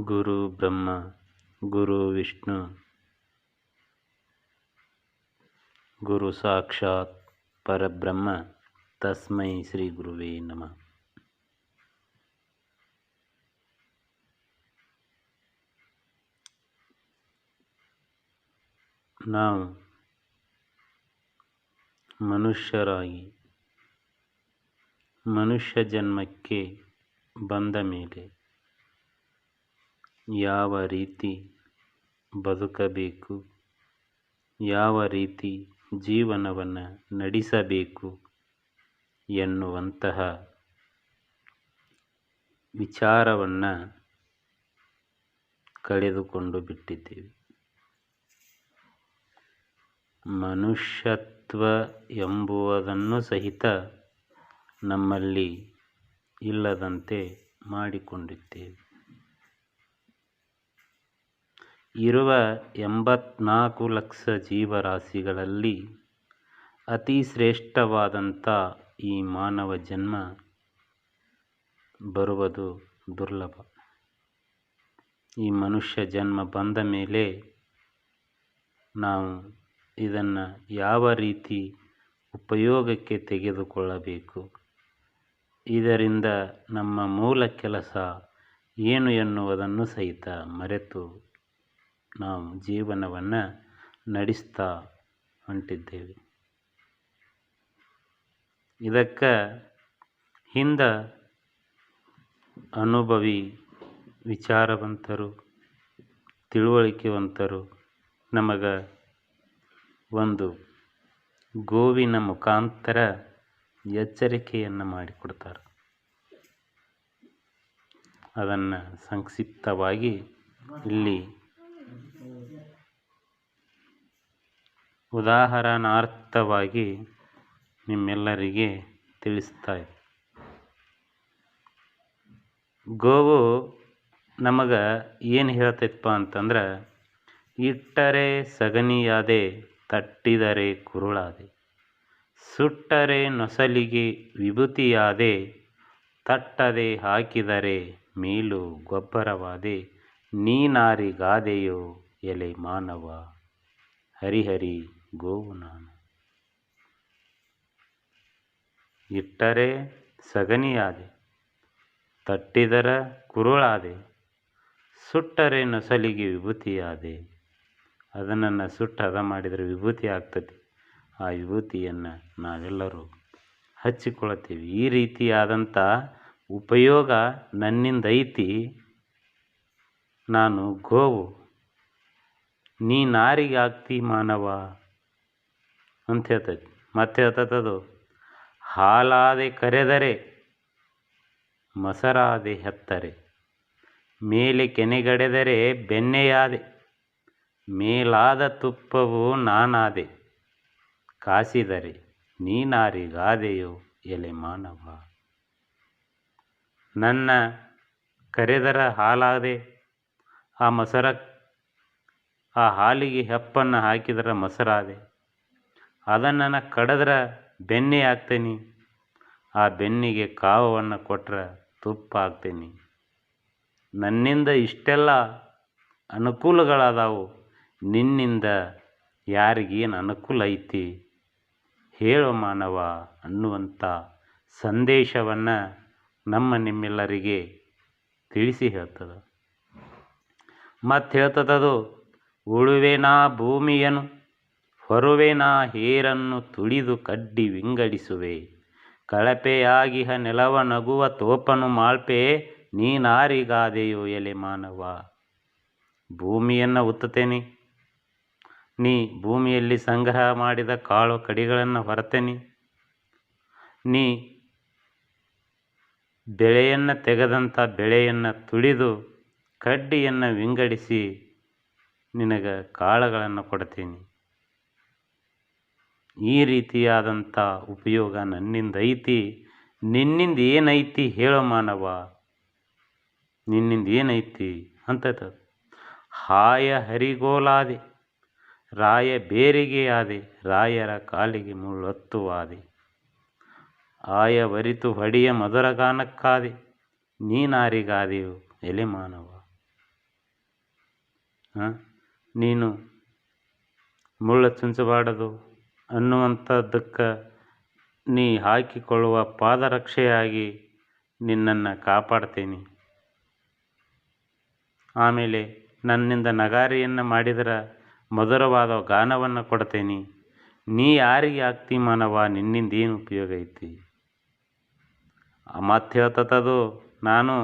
ಗುರು ಬ್ರಹ್ಮ ಗುರು ವಿಷ್ಣು ಗುರು ಸಾಕ್ಷಾತ್ ಪರಬ್ರಹ್ಮ ತಸ್ಮೈ ಶ್ರೀ ಗುರುವೇ ನಮಃ. ನಾವು ಮನುಷ್ಯರಾಗಿ ಮನುಷ್ಯ ಜನ್ಮಕ್ಕೆ ಬಂದ ಮೇಲೆ ಯಾವ ರೀತಿ ಬದುಕಬೇಕು, ಯಾವ ರೀತಿ ಜೀವನವನ್ನು ನಡೆಸಬೇಕು ಎನ್ನುವಂತಹ ವಿಚಾರವನ್ನು ಕಳೆದುಕೊಂಡು ಬಿಟ್ಟಿದ್ದೇವೆ. ಮನುಷ್ಯತ್ವ ಎಂಬುವುದನ್ನು ಸಹಿತ ನಮ್ಮಲ್ಲಿ ಇಲ್ಲದಂತೆ ಮಾಡಿಕೊಂಡಿದ್ದೇವೆ. ಇರುವ 84 ಲಕ್ಷ ಜೀವರಾಶಿಗಳಲ್ಲಿ ಅತಿ ಶ್ರೇಷ್ಠವಾದಂಥ ಈ ಮಾನವ ಜನ್ಮ ಬರುವುದು ದುರ್ಲಭ. ಈ ಮನುಷ್ಯ ಜನ್ಮ ಬಂದ ಮೇಲೆ ನಾವು ಇದನ್ನು ಯಾವ ರೀತಿ ಉಪಯೋಗಕ್ಕೆ ತೆಗೆದುಕೊಳ್ಳಬೇಕು, ಇದರಿಂದ ನಮ್ಮ ಮೂಲ ಕೆಲಸ ಏನು ಎನ್ನುವುದನ್ನು ಸಹಿತ ಮರೆತು ನಾವು ಜೀವನವನ್ನು ನಡೆಸ್ತಾ ಹೊಂಟಿದ್ದೇವೆ. ಇದಕ್ಕೆ ಹಿಂದೆ ಅನುಭವಿ ವಿಚಾರವಂತರು, ತಿಳುವಳಿಕೆವಂತರು ನಮಗೆ ಒಂದು ಗೋವಿನ ಮುಖಾಂತರ ಎಚ್ಚರಿಕೆಯನ್ನು ಮಾಡಿಕೊಡ್ತಾರೆ. ಅದನ್ನು ಸಂಕ್ಷಿಪ್ತವಾಗಿ ಇಲ್ಲಿ ಉದಾಹರಣಾರ್ಥವಾಗಿ ನಿಮ್ಮೆಲ್ಲರಿಗೆ ತಿಳಿಸ್ತಾ ಇದೆ. ಗೋವು ನಮಗೆ ಏನು ಹೇಳ್ತೈತಪ್ಪ ಅಂತಂದ್ರೆ, ಇಟ್ಟರೆ ಸಗಣಿಯಾದೆ, ತಟ್ಟಿದರೆ ಕುರುಳಾದೆ, ಸುಟ್ಟರೆ ನೊಸಲಿಗೆ ವಿಭೂತಿಯಾದೆ, ತಟ್ಟದೆ ಹಾಕಿದರೆ ಮೇಲು ಗೊಬ್ಬರವಾದೆ, ನೀನಾರಿಗಾದೆಯೋ ಎಲೆ ಮಾನವ, ಹರಿಹರಿ ಗೋವು ನಾನು. ಇಟ್ಟರೆ ಸಗಣಿಯಾದೆ, ತಟ್ಟಿದರ ಕುರುಳಾದೆ, ಸುಟ್ಟರೆ ನೊಸಲಿಗೆ ವಿಭೂತಿಯಾದೆ. ಅದನ್ನು ಸುಟ್ಟು ಹದ ಮಾಡಿದರೆ ವಿಭೂತಿ ಆಗ್ತದೆ. ಆ ವಿಭೂತಿಯನ್ನು ನಾವೆಲ್ಲರೂ ಹಚ್ಚಿಕೊಳ್ತೀವಿ. ಈ ರೀತಿಯಾದಂಥ ಉಪಯೋಗ ನನ್ನಿಂದ ಐತಿ. ನಾನು ಗೋವು, ನೀ ನಾರಿಗೆ ಆಗ್ತಿ ಮಾನವ ಅಂತ ಹೇಳ್ತೈತಿ. ಮತ್ತೆ ಹೇಳ್ತದದು, ಹಾಲಾದೆ ಕರೆದರೆ, ಮೊಸರಾದೆ ಹೆತ್ತರೆ, ಮೇಲೆ ಕೆನೆಗಡೆದರೆ ಬೆಣ್ಣೆಯಾದೆ, ಮೇಲಾದ ತುಪ್ಪವು ನಾನಾದೆ, ಕಾಸಿದರೆ ನೀನಾರಿಗಾದೆಯೋ ಎಲೆ ಮಾನವ. ನನ್ನ ಕರೆದರ ಹಾಲಾದೆ, ಆ ಹಾಲಿಗೆ ಹೆಪ್ಪನ್ನು ಹಾಕಿದರೆ ಮೊಸರಾದೆ, ಅದನ್ನು ಕಡಿದ್ರೆ ಬೆಣ್ಣೆ ಹಾಕ್ತೇನೆ, ಆ ಬೆನ್ನಿಗೆ ಕಾವವನ್ನು ಕೊಟ್ಟರೆ ತುಪ್ಪ ಹಾಕ್ತೇನೆ. ನನ್ನಿಂದ ಇಷ್ಟೆಲ್ಲ ಅನುಕೂಲಗಳಾದವು, ನಿನ್ನಿಂದ ಯಾರಿಗೇನು ಅನುಕೂಲ ಐತಿ ಹೇಳೋ ಮಾನವ ಅನ್ನುವಂಥ ಸಂದೇಶವನ್ನು ನಿಮ್ಮೆಲ್ಲರಿಗೆ ತಿಳಿಸಿ ಹೇಳ್ತದೆ. ಮತ್ತು ಹೇಳ್ತದದು, ಉಳುವೆನಾ ಭೂಮಿಯನು, ಹೊರುವೆನಾ ಹೇರನ್ನು, ತುಳಿದು ಕಡ್ಡಿ ವಿಂಗಡಿಸುವೆ, ಕಳಪೆಯಾಗಿಹ ನೆಲವ ನಗುವ ತೋಪನು ಮಾಳ್ಪೆ, ನೀನಾರಿಗಾದೆಯೋ ಎಲೆ ಮಾನವ. ಭೂಮಿಯನ್ನು ಉತ್ತುತ್ತೇನೆ, ನೀ ಭೂಮಿಯಲ್ಲಿ ಸಂಗ್ರಹ ಮಾಡಿದ ಕಾಳು ಕಡಿಗಳನ್ನು ಹೊರತೇನೆ, ನೀ ಬೆಳೆಯನ್ನು ತೆಗೆದಂಥ ಬೆಳೆಯನ್ನು ತುಳಿದು ಕಡ್ಡಿಯನ್ನು ವಿಂಗಡಿಸಿ ನಿನಗೆ ಕಾಳುಗಳನ್ನು ಕೊಡ್ತೀನಿ. ಈ ರೀತಿಯಾದಂಥ ಉಪಯೋಗ ನನ್ನಿಂದ ಐತಿ. ನಿನ್ನಿಂದ ಏನೈತಿ ಹೇಳೋ ಮಾನವ, ನಿನ್ನಿಂದ ಏನೈತಿ ಅಂತ. ಹಾಯ ಹರಿಗೋಲಾದೆ, ರಾಯ ಬೇರಿಗೆ ಆದೆ, ರಾಯರ ಕಾಲಿಗೆ ಮುಳ್ಳೊತ್ತುವಾದೆ, ಆಯವರಿತು ಹೊಡೆಯ ಮಧುರಗಾನಕ್ಕಾದೆ, ನೀನಾರಿಗಾದೆಯೋ ಎಲೆ ಮಾನವ. ನೀನು ಮುಳ್ಳು ಚುಂಚಬಾರದು ಅನ್ನುವಂಥದ್ದಕ್ಕೆ ನೀ ಹಾಕಿಕೊಳ್ಳುವ ಪಾದರಕ್ಷೆಯಾಗಿ ನಿನ್ನನ್ನು ಕಾಪಾಡ್ತೀನಿ. ಆಮೇಲೆ ನನ್ನಿಂದ ನಗಾರಿಯನ್ನು ಮಾಡಿದರೆ ಮಧುರವಾದ ಗಾನವನ್ನು ಕೊಡ್ತೇನೆ. ನೀ ಯಾರಿಗೆ ಆಗ್ತಿ ಮಾನವ, ನಿನ್ನಿಂದ ಏನು ಉಪಯೋಗ ಐತಿ? ಮತ್ತೆ ಹೇಳ್ತದದು, ನಾನು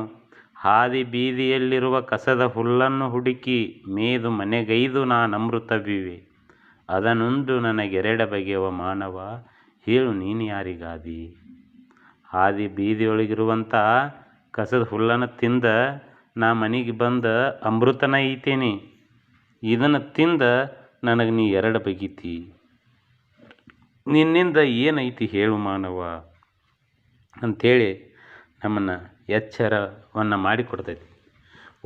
ಹಾದಿ ಬೀದಿಯಲ್ಲಿರುವ ಕಸದ ಹುಲ್ಲನ್ನು ಹುಡುಕಿ ಮೇದು ಮನೆಗೈದು ನಾನಮೃತವಿವೆ. ಅದನುಂಡು ನನಗೆರಡ ಬಗೆಯವ ಮಾನವ, ಹೇಳು ನೀನು ಯಾರಿಗಾದಿ? ಹಾದಿ ಬೀದಿಯೊಳಗಿರುವಂಥ ಕಸದ ಹುಲ್ಲನ್ನು ತಿಂದ ನಾ ಮನೆಗೆ ಬಂದ ಅಮೃತನ ಐತೇನೆ. ಇದನ್ನು ತಿಂದ ನನಗೆ ನೀ ಎರಡು ಬಗೀತಿ. ನಿನ್ನಿಂದ ಏನೈತಿ ಹೇಳು ಮಾನವ ಅಂಥೇಳಿ ನಮ್ಮನ್ನು ಎಚ್ಚರವನ್ನು ಮಾಡಿಕೊಡ್ತೈತಿ.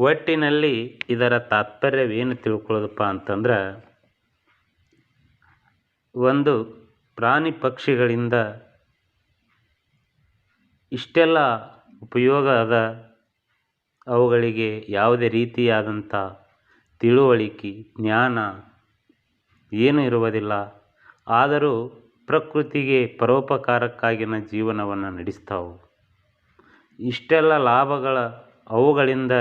ಒಟ್ಟಿನಲ್ಲಿ ಇದರ ತಾತ್ಪರ್ಯವೇನು ತಿಳ್ಕೊಳ್ಳೋದಪ್ಪ ಅಂತಂದ್ರೆ, ಒಂದು ಪ್ರಾಣಿ ಪಕ್ಷಿಗಳಿಂದ ಇಷ್ಟೆಲ್ಲ ಉಪಯೋಗ ಅದ, ಅವುಗಳಿಗೆ ಯಾವುದೇ ರೀತಿಯಾದಂಥ ತಿಳುವಳಿಕೆ ಜ್ಞಾನ ಏನೂ ಇರುವುದಿಲ್ಲ. ಆದರೂ ಪ್ರಕೃತಿಗೆ ಪರೋಪಕಾರಕ್ಕಾಗಿನ ಜೀವನವನ್ನು ನಡೆಸ್ತಾವೆ. ಇಷ್ಟೆಲ್ಲ ಲಾಭಗಳ ಅವುಗಳಿಂದ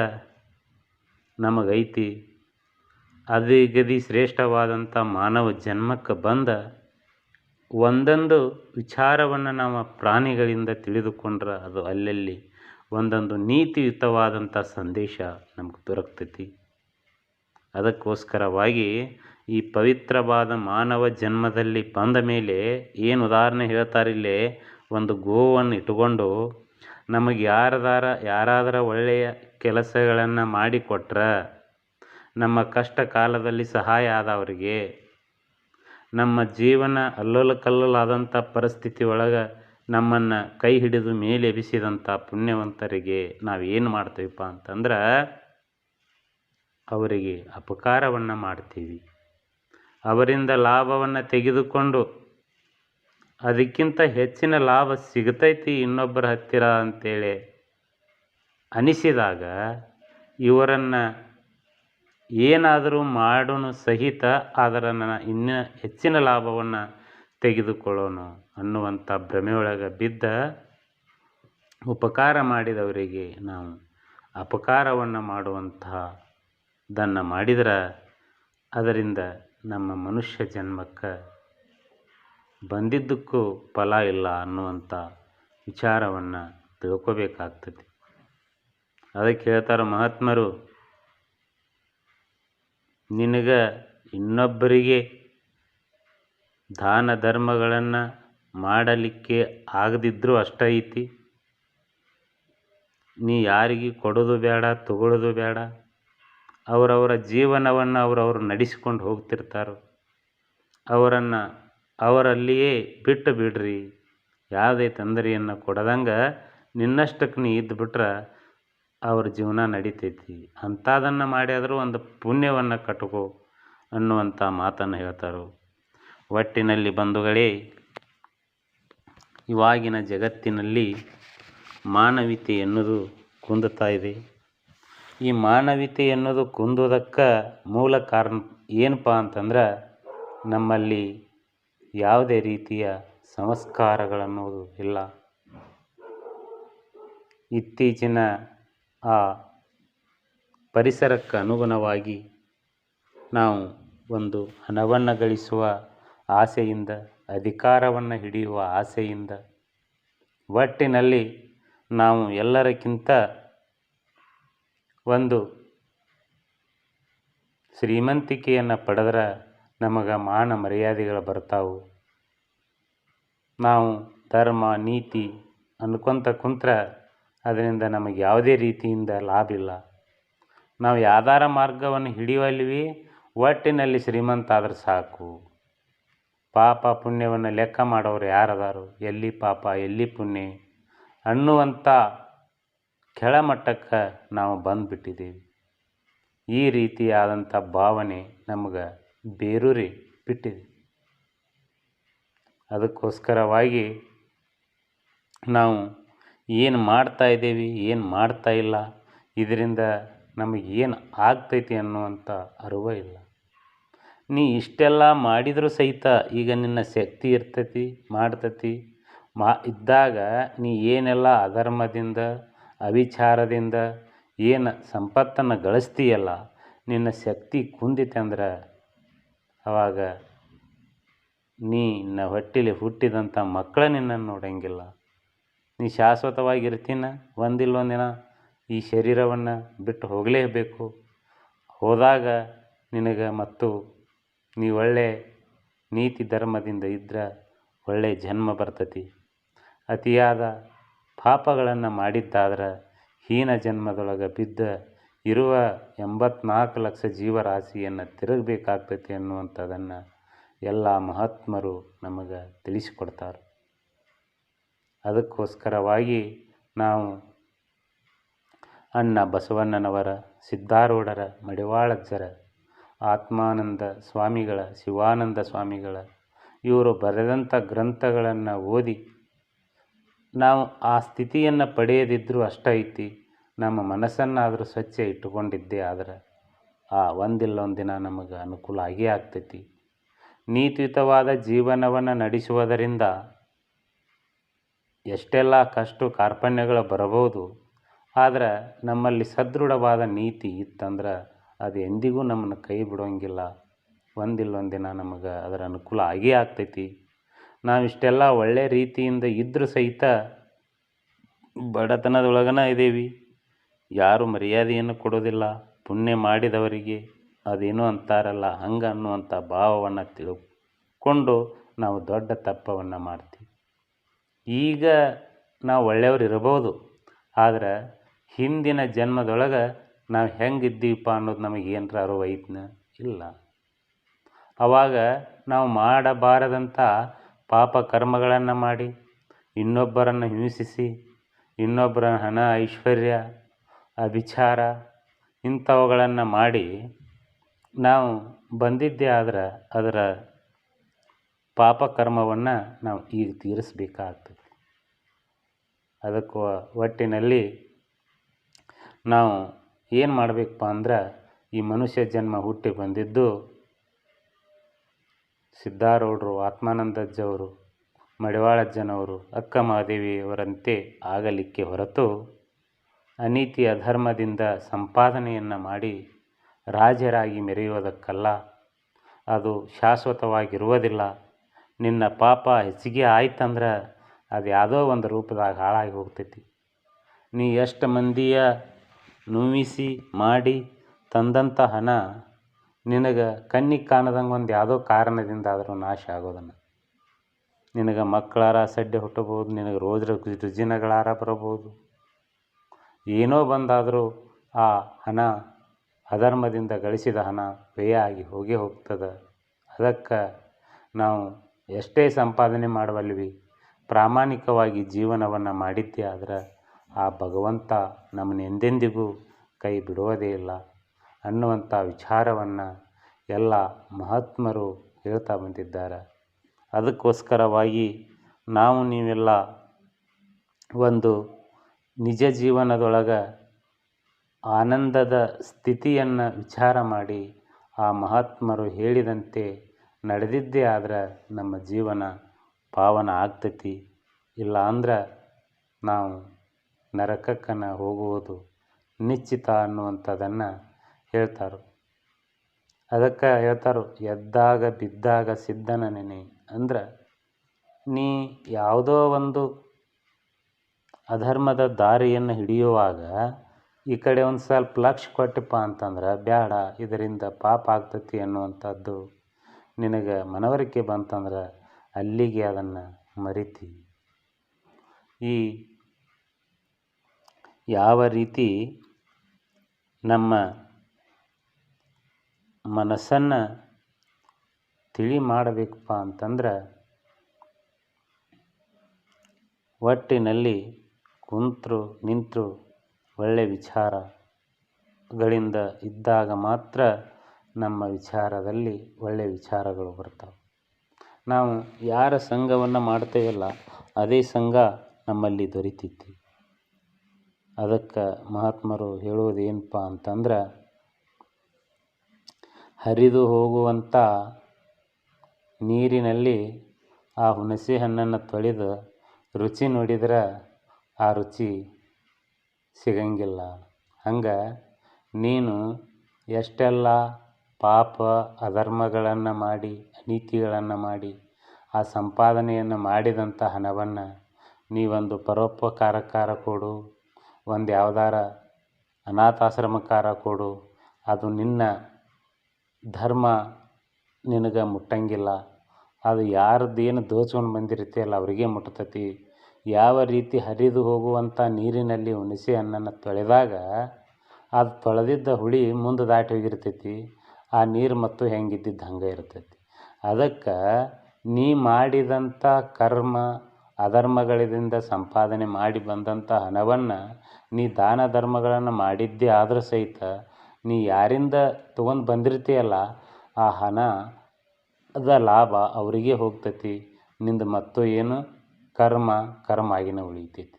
ನಮಗೈತಿ. ಅದಿಗದಿ ಶ್ರೇಷ್ಠವಾದಂಥ ಮಾನವ ಜನ್ಮಕ್ಕೆ ಬಂದ ಒಂದೊಂದು ವಿಚಾರವನ್ನು ನಾವು ಪ್ರಾಣಿಗಳಿಂದ ತಿಳಿದುಕೊಂಡ್ರೆ ಅದು ಅಲ್ಲಲ್ಲಿ ಒಂದೊಂದು ನೀತಿಯುತವಾದಂಥ ಸಂದೇಶ ನಮ್ಗೆ ದೊರಕ್ತೈತಿ. ಅದಕ್ಕೋಸ್ಕರವಾಗಿ ಈ ಪವಿತ್ರವಾದ ಮಾನವ ಜನ್ಮದಲ್ಲಿ ಬಂದ ಮೇಲೆ ಏನು ಉದಾಹರಣೆ ಹೇಳ್ತಾರಿಲ್ಲೇ, ಒಂದು ಗೋವನ್ನು ಇಟ್ಟುಕೊಂಡು ನಮಗೆ ಯಾರಾದರ ಒಳ್ಳೆಯ ಕೆಲಸಗಳನ್ನು ಮಾಡಿಕೊಟ್ರೆ, ನಮ್ಮ ಕಷ್ಟ ಕಾಲದಲ್ಲಿ ಸಹಾಯ ಆದವರಿಗೆ, ನಮ್ಮ ಜೀವನ ಅಲ್ಲೋಲ ಕಲ್ಲೋಲಾದಂಥ ಪರಿಸ್ಥಿತಿ ಒಳಗೆ ನಮ್ಮನ್ನು ಕೈ ಹಿಡಿದು ಮೇಲೆ ಎಬ್ಬಿಸಿದಂಥ ಪುಣ್ಯವಂತರಿಗೆ ನಾವೇನು ಮಾಡ್ತೀವಪ್ಪ ಅಂತಂದ್ರೆ, ಅವರಿಗೆ ಅಪಕಾರವನ್ನು ಮಾಡ್ತೀವಿ. ಅವರಿಂದ ಲಾಭವನ್ನು ತೆಗೆದುಕೊಂಡು ಅದಕ್ಕಿಂತ ಹೆಚ್ಚಿನ ಲಾಭ ಸಿಗ್ತೈತಿ ಇನ್ನೊಬ್ಬರ ಹತ್ತಿರ ಅಂತೇಳಿ ಅನಿಸಿದಾಗ ಇವರನ್ನು ಏನಾದರೂ ಮಾಡೋನು ಸಹಿತ ಅದನ್ನು ಇನ್ನೂ ಹೆಚ್ಚಿನ ಲಾಭವನ್ನು ತೆಗೆದುಕೊಳ್ಳೋಣ ಅನ್ನುವಂಥ ಭ್ರಮೆಯೊಳಗೆ ಬಿದ್ದ ಉಪಕಾರ ಮಾಡಿದವರಿಗೆ ನಾವು ಅಪಕಾರವನ್ನು ಮಾಡುವಂತಹದನ್ನು ಮಾಡಿದ್ರೆ ಅದರಿಂದ ನಮ್ಮ ಮನುಷ್ಯ ಜನ್ಮಕ್ಕೆ ಬಂದಿದ್ದಕ್ಕೂ ಫಲ ಇಲ್ಲ ಅನ್ನುವಂಥ ವಿಚಾರವನ್ನು ತಿಳ್ಕೋಬೇಕಾಗ್ತದೆ. ಅದಕ್ಕೆ ಹೇಳ್ತಾರೆ ಮಹಾತ್ಮರು, ನಿನಗೆ ಇನ್ನೊಬ್ಬರಿಗೆ ದಾನ ಧರ್ಮಗಳನ್ನು ಮಾಡಲಿಕ್ಕೆ ಆಗದಿದ್ದರೂ ಅಷ್ಟ ಐತಿ. ನೀ ಯಾರಿಗೆ ಕೊಡೋದು ಬೇಡ, ತಗೊಳ್ಳೋದು ಬೇಡ. ಅವರವರ ಜೀವನವನ್ನು ಅವರವರು ನಡೆಸ್ಕೊಂಡು ಹೋಗ್ತಿರ್ತಾರೆ. ಅವರಲ್ಲಿಯೇ ಬಿಟ್ಟು ಬಿಡ್ರಿ. ಯಾವುದೇ ತೊಂದರೆಯನ್ನು ಕೊಡದಂಗೆ ನಿನ್ನಷ್ಟಕ್ಕೆ ನೀ ಇದ್ದುಬಿಟ್ರೆ ಅವ್ರ ಜೀವನ ನಡಿತೈತಿ. ಅಂಥದನ್ನು ಮಾಡಿಯಾದರೂ ಒಂದು ಪುಣ್ಯವನ್ನು ಕಟ್ಕೋ ಅನ್ನುವಂಥ ಮಾತನ್ನು ಹೇಳ್ತಾರೆ. ಒಟ್ಟಿನಲ್ಲಿ ಬಂಧುಗಳೇ, ಇವಾಗಿನ ಜಗತ್ತಿನಲ್ಲಿ ಮಾನವೀಯತೆ ಎನ್ನುವುದು ಕುಂದುತ್ತಾ ಇದೆ. ಈ ಮಾನವೀಯತೆ ಎನ್ನುವುದು ಕುಂದುವುದಕ್ಕೆ ಮೂಲ ಕಾರಣ ಏನಪ್ಪ ಅಂತಂದ್ರೆ, ನಮ್ಮಲ್ಲಿ ಯಾವುದೇ ರೀತಿಯ ಸಂಸ್ಕಾರಗಳನ್ನುವುದು ಇಲ್ಲ. ಇತ್ತೀಚಿನ ಆ ಪರಿಸರಕ್ಕೆ ಅನುಗುಣವಾಗಿ ನಾವು ಒಂದು ಹಣವನ್ನು ಗಳಿಸುವ ಆಸೆಯಿಂದ, ಅಧಿಕಾರವನ್ನು ಹಿಡಿಯುವ ಆಸೆಯಿಂದ, ಒಟ್ಟಿನಲ್ಲಿ ನಾವು ಎಲ್ಲರಕ್ಕಿಂತ ಒಂದು ಶ್ರೀಮಂತಿಕೆಯನ್ನು ಪಡೆದ್ರೆ ನಮಗೆ ಮಾನ ಮರ್ಯಾದೆಗಳು ಬರ್ತಾವೆ. ನಾವು ಧರ್ಮ ನೀತಿ ಅನ್ಕೊತ ಕುಂತ್ರೆ ಅದರಿಂದ ನಮಗೆ ಯಾವುದೇ ರೀತಿಯಿಂದ ಲಾಭ ಇಲ್ಲ. ನಾವು ಯಾವ್ದಾರ ಮಾರ್ಗವನ್ನು ಹಿಡಿಯುವಲ್ವಿ ಒಟ್ಟಿನಲ್ಲಿ ಶ್ರೀಮಂತ ಆದ್ರೆ ಸಾಕು. ಪಾಪ ಪುಣ್ಯವನ್ನು ಲೆಕ್ಕ ಮಾಡೋರು ಯಾರದಾರು, ಎಲ್ಲಿ ಪಾಪ ಎಲ್ಲಿ ಪುಣ್ಯ ಅನ್ನುವಂಥ ಕೆಳಮಟ್ಟಕ್ಕೆ ನಾವು ಬಂದುಬಿಟ್ಟಿದ್ದೀವಿ. ಈ ರೀತಿಯಾದಂಥ ಭಾವನೆ ನಮಗೆ ಬೇರೂರಿ ಬಿಟ್ಟಿದೆ. ಅದಕ್ಕೋಸ್ಕರವಾಗಿ ನಾವು ಏನು ಮಾಡ್ತಾ ಇದ್ದೀವಿ, ಏನು ಮಾಡ್ತಾ ಇಲ್ಲ, ಇದರಿಂದ ನಮಗೇನು ಆಗ್ತೈತಿ ಅನ್ನುವಂಥ ಅರಿವೇ ಇಲ್ಲ. ನೀ ಇಷ್ಟೆಲ್ಲ ಮಾಡಿದರೂ ಸಹಿತ ಈಗ ನಿನ್ನ ಶಕ್ತಿ ಇರ್ತೈತಿ ಮಾಡ್ತೈತಿ ಇದ್ದಾಗ ನೀ ಏನೆಲ್ಲ ಅಧರ್ಮದಿಂದ ಅವಿಚಾರದಿಂದ ಏನು ಸಂಪತ್ತನ್ನು ಗಳಿಸ್ತೀಯಲ್ಲ, ನಿನ್ನ ಶಕ್ತಿ ಕುಂದಿತೆ ಅಂದ್ರೆ ಆವಾಗ ನಿನ್ನ ಹೊಟ್ಟೆಲಿ ಹುಟ್ಟಿದಂಥ ಮಕ್ಕಳ ನಿನ್ನನ್ನು ನೋಡಂಗಿಲ್ಲ. ನೀ ಶಾಶ್ವತವಾಗಿರ್ತೀನ, ಒಂದಿಲ್ಲ ಒಂದಿನ ಈ ಶರೀರವನ್ನು ಬಿಟ್ಟು ಹೋಗಲೇಬೇಕು. ಹೋದಾಗ ನಿನಗೆ ಮತ್ತು ನೀ ಒಳ್ಳೆ ನೀತಿ ಧರ್ಮದಿಂದ ಇದ್ದರೆ ಒಳ್ಳೆಯ ಜನ್ಮ ಬರ್ತೈತಿ. ಅತಿಯಾದ ಪಾಪಗಳನ್ನು ಮಾಡಿದ್ದಾದ್ರೆ ಹೀನ ಜನ್ಮದೊಳಗೆ ಬಿದ್ದ ಇರುವ 84 ಲಕ್ಷ ಜೀವರಾಶಿಯನ್ನು ತಿರುಗಬೇಕಾಗ್ತೈತಿ ಅನ್ನುವಂಥದ್ದನ್ನು ಎಲ್ಲ ಮಹಾತ್ಮರು ನಮಗೆ ತಿಳಿಸಿಕೊಡ್ತಾರೆ. ಅದಕ್ಕೋಸ್ಕರವಾಗಿ ನಾವು ಅಣ್ಣ ಬಸವಣ್ಣನವರ, ಸಿದ್ಧಾರೂಢರ, ಮಡಿವಾಳಜ್ಜರ, ಆತ್ಮಾನಂದ ಸ್ವಾಮಿಗಳ, ಶಿವಾನಂದ ಸ್ವಾಮಿಗಳ ಇವರು ಬರೆದಂಥ ಗ್ರಂಥಗಳನ್ನು ಓದಿ ನಾವು ಆ ಸ್ಥಿತಿಯನ್ನು ಪಡೆಯದಿದ್ದರೂ ಅಷ್ಟೈತಿ, ನಮ್ಮ ಮನಸ್ಸನ್ನಾದರೂ ಸ್ವಚ್ಛ ಇಟ್ಟುಕೊಂಡಿದ್ದೇ ಆದರೆ ಒಂದಿಲ್ಲ ಒಂದು ದಿನ ನಮಗೆ ಅನುಕೂಲ ಆಗೇ ಆಗ್ತೈತಿ. ನೀತಿಯುತವಾದ ಜೀವನವನ್ನು ನಡೆಸುವುದರಿಂದ ಎಷ್ಟೆಲ್ಲ ಕಷ್ಟ ಕಾರ್ಪಣ್ಯಗಳು ಬರಬಹುದು, ಆದರೆ ನಮ್ಮಲ್ಲಿ ಸದೃಢವಾದ ನೀತಿ ಇತ್ತಂದ್ರೆ ಅದು ಎಂದಿಗೂ ನಮ್ಮನ್ನು ಕೈ ಬಿಡೋಂಗಿಲ್ಲ. ಒಂದಿಲ್ಲ ಒಂದು ದಿನ ನಮಗೆ ಅದರ ಅನುಕೂಲ ಆಗೇ ಆಗ್ತೈತಿ. ನಾವಿಷ್ಟೆಲ್ಲ ಒಳ್ಳೆ ರೀತಿಯಿಂದ ಇದ್ದರೂ ಸಹಿತ ಬಡತನದೊಳಗನ ಇದ್ದೀವಿ. ಯಾರು ಮರ್ಯಾದೆಯನ್ನು ಕೊಡೋದಿಲ್ಲ. ಪುಣ್ಯ ಮಾಡಿದವರಿಗೆ ಅದೇನೋ ಅಂತಾರಲ್ಲ ಹಂಗೆ ಅನ್ನುವಂಥ ಭಾವವನ್ನು ತಿಳ್ಕೊಂಡು ನಾವು ದೊಡ್ಡ ತಪ್ಪವನ್ನು ಮಾಡ್ತೀವಿ. ಈಗ ನಾವು ಒಳ್ಳೆಯವರು ಇರಬಹುದು, ಆದರೆ ಹಿಂದಿನ ಜನ್ಮದೊಳಗೆ ನಾವು ಹೆಂಗಿದ್ದೀವಪ್ಪ ಅನ್ನೋದು ನಮಗೆ ಏನರ ಅರಿವು ಐತನ? ಇಲ್ಲ. ಆವಾಗ ನಾವು ಮಾಡಬಾರದಂಥ ಪಾಪ ಕರ್ಮಗಳನ್ನು ಮಾಡಿ, ಇನ್ನೊಬ್ಬರನ್ನು ಹಿಂಸಿಸಿ, ಇನ್ನೊಬ್ಬರ ಹಣ ಐಶ್ವರ್ಯ ಅಭಿಚಾರ ಇಂಥವುಗಳನ್ನು ಮಾಡಿ ನಾವು ಬಂದಿದ್ದೇ ಆದ್ರೆ ಅದರ ಪಾಪಕರ್ಮವನ್ನು ನಾವು ಈಗ ತೀರಿಸಬೇಕಾಗ್ತದೆ. ಅದಕ್ಕೆ ಒಟ್ಟಿನಲ್ಲಿ ನಾವು ಏನು ಮಾಡಬೇಕಪ್ಪ ಅಂದ್ರೆ, ಈ ಮನುಷ್ಯ ಜನ್ಮ ಹುಟ್ಟಿ ಬಂದಿದ್ದು ಸಿದ್ಧಾರೂಢರು, ಆತ್ಮಾನಂದಜ್ಜವರು, ಮಡಿವಾಳಜ್ಜನವರು, ಅಕ್ಕ ಮಹಾದೇವಿಯವರಂತೆ ಆಗಲಿಕ್ಕೆ ಹೊರತು ಅನೀತಿ ಅಧರ್ಮದಿಂದ ಸಂಪಾದನೆಯನ್ನು ಮಾಡಿ ರಾಜರಾಗಿ ಮೆರೆಯುವುದಕ್ಕಲ್ಲ. ಅದು ಶಾಶ್ವತವಾಗಿರುವುದಿಲ್ಲ. ನಿನ್ನ ಪಾಪ ಹೆಚ್ಚಿಗೆ ಆಯ್ತಂದ್ರೆ ಅದು ಯಾವುದೋ ಒಂದು ರೂಪದಾಗ ಹಾಳಾಗಿ ಹೋಗ್ತೈತಿ. ನೀ ಎಷ್ಟು ಮಂದಿಯ ನೋವಿಸಿ ಮಾಡಿ ತಂದಂಥ ಹಣ ನಿನಗೆ ಕಣ್ಣಿಗೆ ಕಾಣದಂಗೆ ಒಂದು ಯಾವುದೋ ಕಾರಣದಿಂದ ಆದರೂ ನಾಶ ಆಗೋದನ್ನು. ನಿನಗೆ ಮಕ್ಕಳಾರ ಸಡ್ಡೆ ಹುಟ್ಟಬೋದು, ನಿನಗೆ ರುಜಿನಗಳಾರ ಬರಬಹುದು, ಏನೋ ಬಂದಾದರೂ ಆ ಹಣ ಅಧರ್ಮದಿಂದ ಗಳಿಸಿದ ಹಣ ವ್ಯಯ ಆಗಿ ಹೋಗೇ ಹೋಗ್ತದೆ. ಅದಕ್ಕೆ ನಾವು ಎಷ್ಟೇ ಸಂಪಾದನೆ ಮಾಡಬಲ್ವಿ, ಪ್ರಾಮಾಣಿಕವಾಗಿ ಜೀವನವನ್ನು ಮಾಡಿದ್ದೇ ಆದರೆ ಆ ಭಗವಂತ ನಮ್ಮನ್ನು ಎಂದೆಂದಿಗೂ ಕೈ ಬಿಡುವುದೇ ಇಲ್ಲ ಅನ್ನುವಂಥ ವಿಚಾರವನ್ನು ಎಲ್ಲ ಮಹಾತ್ಮರು ಹೇಳ್ತಾ ಬಂದಿದ್ದಾರೆ. ಅದಕ್ಕೋಸ್ಕರವಾಗಿ ನಾವು ನೀವೆಲ್ಲ ಒಂದು ನಿಜ ಜೀವನದೊಳಗೆ ಆನಂದದ ಸ್ಥಿತಿಯನ್ನು ವಿಚಾರ ಮಾಡಿ ಆ ಮಹಾತ್ಮರು ಹೇಳಿದಂತೆ ನಡೆದಿದ್ದೇ ಆದರೆ ನಮ್ಮ ಜೀವನ ಪಾವನ ಆಗ್ತೈತಿ. ಇಲ್ಲ ಅಂದ್ರೆ ನಾವು ನರಕಕ್ಕನ ಹೋಗುವುದು ನಿಶ್ಚಿತ ಅನ್ನುವಂಥದ್ದನ್ನು ಹೇಳ್ತಾರೆ. ಅದಕ್ಕೆ ಹೇಳ್ತಾರೆ, ಎದ್ದಾಗ ಬಿದ್ದಾಗ ಸಿದ್ಧನ ನೆನೆ ಅಂದ್ರೆ ನೀ ಯಾವುದೋ ಒಂದು ಅಧರ್ಮದ ದಾರಿಯನ್ನು ಹಿಡಿಯುವಾಗ ಈ ಕಡೆ ಒಂದು ಸ್ವಲ್ಪ ಲಕ್ಷ್ಯ ಕೊಟ್ಟಪ್ಪ ಅಂತಂದ್ರೆ ಬೇಡ, ಇದರಿಂದ ಪಾಪ ಆಗ್ತೈತಿ ಅನ್ನುವಂಥದ್ದು ನಿನಗೆ ಮನವರಿಕೆ ಬಂತಂದ್ರೆ ಅಲ್ಲಿಗೆ ಅದನ್ನು ಮರಿತಿ. ಈ ಯಾವ ರೀತಿ ನಮ್ಮ ಮನಸ್ಸನ್ನು ತಿಳಿ ಮಾಡಬೇಕಪ್ಪ ಅಂತಂದ್ರೆ ಒಟ್ಟಿನಲ್ಲಿ ಕುಂತರು ನಿಂತರು ಒಳ್ಳೆಯ ವಿಚಾರಗಳಿಂದ ಇದ್ದಾಗ ಮಾತ್ರ ನಮ್ಮ ವಿಚಾರದಲ್ಲಿ ಒಳ್ಳೆಯ ವಿಚಾರಗಳು ಬರ್ತಾವೆ. ನಾವು ಯಾರ ಸಂಘವನ್ನು ಮಾಡ್ತೇವಲ್ಲ ಅದೇ ಸಂಘ ನಮ್ಮಲ್ಲಿ ದೊರೀತೈತಿ. ಅದಕ್ಕೆ ಮಹಾತ್ಮರು ಹೇಳುವುದು ಏನಪ್ಪ ಅಂತಂದ್ರೆ, ಹರಿದು ಹೋಗುವಂಥ ನೀರಿನಲ್ಲಿ ಆ ಹುಣಸೆ ಹಣ್ಣನ್ನು ತೊಳೆದು ರುಚಿ ನೋಡಿದ್ರೆ ಆ ರುಚಿ ಸಿಗಂಗಿಲ್ಲ. ಹಂಗೆ ನೀನು ಎಷ್ಟೆಲ್ಲ ಪಾಪ ಅಧರ್ಮಗಳನ್ನು ಮಾಡಿ, ಅನೀತಿಗಳನ್ನು ಮಾಡಿ, ಆ ಸಂಪಾದನೆಯನ್ನು ಮಾಡಿದಂಥ ಹಣವನ್ನು ನೀವೊಂದು ಪರೋಪಕಾರಕ್ಕಾರ ಕೊಡು, ಒಂದು ಯಾವ್ದಾರ ಅನಾಥಾಶ್ರಮಕ್ಕಾರ ಕೊಡು, ಅದು ನಿನ್ನ ಧರ್ಮ ನಿನಗೆ ಮುಟ್ಟಂಗಿಲ್ಲ. ಅದು ಯಾರದ್ದೇನು ದೋಚ್ಕೊಂಡು ಬಂದಿರ್ತೀಯಲ್ಲ ಅವರಿಗೆ ಮುಟ್ತತಿ. ಯಾವ ರೀತಿ ಹರಿದು ಹೋಗುವಂಥ ನೀರಿನಲ್ಲಿ ಹುಣಸೆ ಹಣ್ಣನ್ನು ತೊಳೆದಾಗ ಅದು ತೊಳೆದಿದ್ದ ಹುಳಿ ಮುಂದೆ ದಾಟಿ ಹೋಗಿರ್ತೈತಿ, ಆ ನೀರು ಮತ್ತು ಹೆಂಗಿದ್ದಿದ್ದು ಹಂಗೆ ಇರ್ತೈತಿ. ಅದಕ್ಕೆ ನೀ ಮಾಡಿದಂಥ ಕರ್ಮ ಅಧರ್ಮಗಳಿಂದ ಸಂಪಾದನೆ ಮಾಡಿ ಬಂದಂಥ ಹಣವನ್ನು ನೀ ದಾನ ಧರ್ಮಗಳನ್ನು ಮಾಡಿದ್ದೇ ಆದರೂ ಸಹಿತ ನೀ ಯಾರಿಂದ ತೊಗೊಂಡು ಬಂದಿರ್ತೀಯಲ್ಲ ಆ ಹಣದ ಲಾಭ ಅವರಿಗೆ ಹೋಗ್ತೈತಿ. ನಿಂದು ಮತ್ತು ಏನು ಕರ್ಮ ಆಗಿನ ಉಳಿತೈತಿ.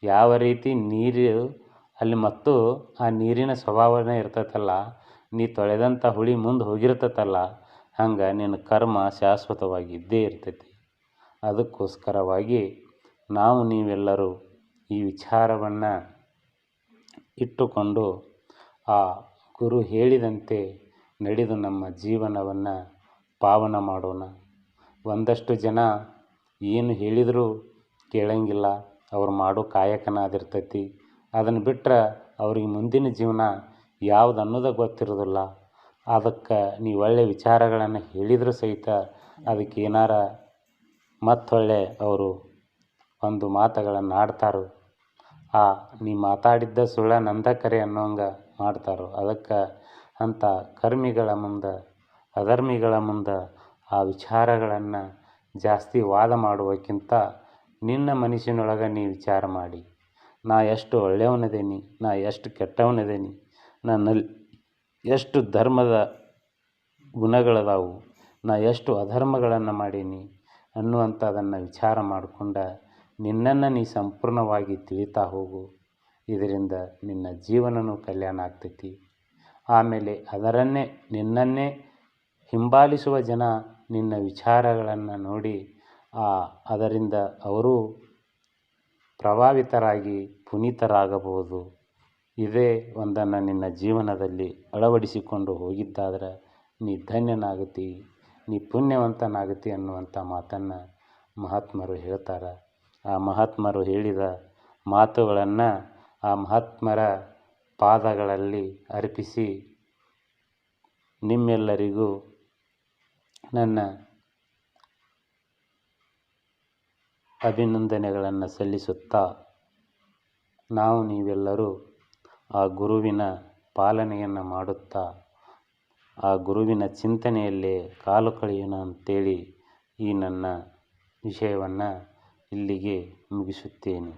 ಯಾವ ರೀತಿ ನೀರು ಅಲ್ಲಿ ಮತ್ತು ಆ ನೀರಿನ ಸ್ವಭಾವನೇ ಇರ್ತೈತಲ್ಲ, ನೀ ತೊಳೆದಂಥ ಹುಳಿ ಮುಂದೆ ಹೋಗಿರ್ತೈತಲ್ಲ, ಹಂಗೆ ನಿನ್ನ ಕರ್ಮ ಶಾಶ್ವತವಾಗಿ ಇದ್ದೇ ಇರ್ತೈತಿ. ಅದಕ್ಕೋಸ್ಕರವಾಗಿ ನಾವು ನೀವೆಲ್ಲರೂ ಈ ವಿಚಾರವನ್ನು ಇಟ್ಟುಕೊಂಡು ಆ ಗುರು ಹೇಳಿದಂತೆ ನಡೆದು ನಮ್ಮ ಜೀವನವನ್ನು ಪಾವನ ಮಾಡೋಣ. ಒಂದಷ್ಟು ಜನ ಏನು ಹೇಳಿದರೂ ಕೇಳಂಗಿಲ್ಲ, ಅವ್ರು ಮಾಡೋ ಕಾಯಕನ ಅದಿರ್ತೈತಿ. ಅದನ್ನು ಬಿಟ್ಟರೆ ಅವ್ರಿಗೆ ಮುಂದಿನ ಜೀವನ ಯಾವ್ದು ಅನ್ನೋದೇ ಗೊತ್ತಿರೋದಿಲ್ಲ. ಅದಕ್ಕೆ ನೀವು ಒಳ್ಳೆಯ ವಿಚಾರಗಳನ್ನು ಹೇಳಿದರೂ ಸಹಿತ ಅದಕ್ಕೆ ಏನಾರ ಮತ್ತೊಳ್ಳೆ ಅವರು ಒಂದು ಮಾತುಗಳನ್ನು ಆಡ್ತಾರೋ, ನೀ ಮಾತಾಡಿದ್ದ ಸುಳ್ಳ ನಂದ ಕರೆ ಅನ್ನೋಂಗೆ ಮಾಡ್ತಾರೋ. ಅದಕ್ಕೆ ಅಂಥ ಕರ್ಮಿಗಳ ಮುಂದೆ, ಅಧರ್ಮಿಗಳ ಮುಂದೆ ಆ ವಿಚಾರಗಳನ್ನು ಜಾಸ್ತಿ ವಾದ ಮಾಡುವಕ್ಕಿಂತ ನಿನ್ನ ಮನಸ್ಸಿನೊಳಗೆ ನೀ ವಿಚಾರ ಮಾಡಿ, ನಾ ಎಷ್ಟು ಒಳ್ಳೆಯವನದೇನಿ, ನಾ ಎಷ್ಟು ಕೆಟ್ಟವನದೇನಿ, ನನ್ನಲ್ಲಿ ಎಷ್ಟು ಧರ್ಮದ ಗುಣಗಳದಾವು, ನಾ ಎಷ್ಟು ಅಧರ್ಮಗಳನ್ನು ಮಾಡೀನಿ ಅನ್ನುವಂಥದ್ದನ್ನು ವಿಚಾರ ಮಾಡಿಕೊಂಡ ನಿನ್ನನ್ನು ನೀ ಸಂಪೂರ್ಣವಾಗಿ ತಿಳಿತಾ ಹೋಗು. ಇದರಿಂದ ನಿನ್ನ ಜೀವನವೂ ಕಲ್ಯಾಣ ಆಗ್ತೈತಿ. ಆಮೇಲೆ ನಿನ್ನನ್ನೇ ಹಿಂಬಾಲಿಸುವ ಜನ ನಿನ್ನ ವಿಚಾರಗಳನ್ನು ನೋಡಿ ಅದರಿಂದ ಅವರೂ ಪ್ರಭಾವಿತರಾಗಿ ಪುನೀತರಾಗಬಹುದು. ಇದೇ ಒಂದನ್ನು ನಿನ್ನ ಜೀವನದಲ್ಲಿ ಅಳವಡಿಸಿಕೊಂಡು ಹೋಗಿದ್ದಾದ್ರೆ ನೀ ಧನ್ಯನಾಗುತ್ತಿ, ನೀ ಪುಣ್ಯವಂತನಾಗುತ್ತಿ ಅನ್ನುವಂಥ ಮಾತನ್ನು ಮಹಾತ್ಮರು ಹೇಳ್ತಾರೆ. ಆ ಮಹಾತ್ಮರು ಹೇಳಿದ ಮಾತುಗಳನ್ನು ಆ ಮಹಾತ್ಮರ ಪಾದಗಳಲ್ಲಿ ಅರ್ಪಿಸಿ ನಿಮ್ಮೆಲ್ಲರಿಗೂ ನನ್ನ ಅಭಿನಂದನೆಗಳನ್ನು ಸಲ್ಲಿಸುತ್ತಾ, ನಾವು ನೀವೆಲ್ಲರೂ ಆ ಗುರುವಿನ ಪಾಲನೆಯನ್ನು ಮಾಡುತ್ತಾ ಆ ಗುರುವಿನ ಚಿಂತನೆಯಲ್ಲೇ ಕಾಲು ಕಳೆಯೋಣ ಅಂತೇಳಿ ಈ ನನ್ನ ವಿಷಯವನ್ನು ಇಲ್ಲಿಗೆ ಮುಗಿಸುತ್ತೇನೆ.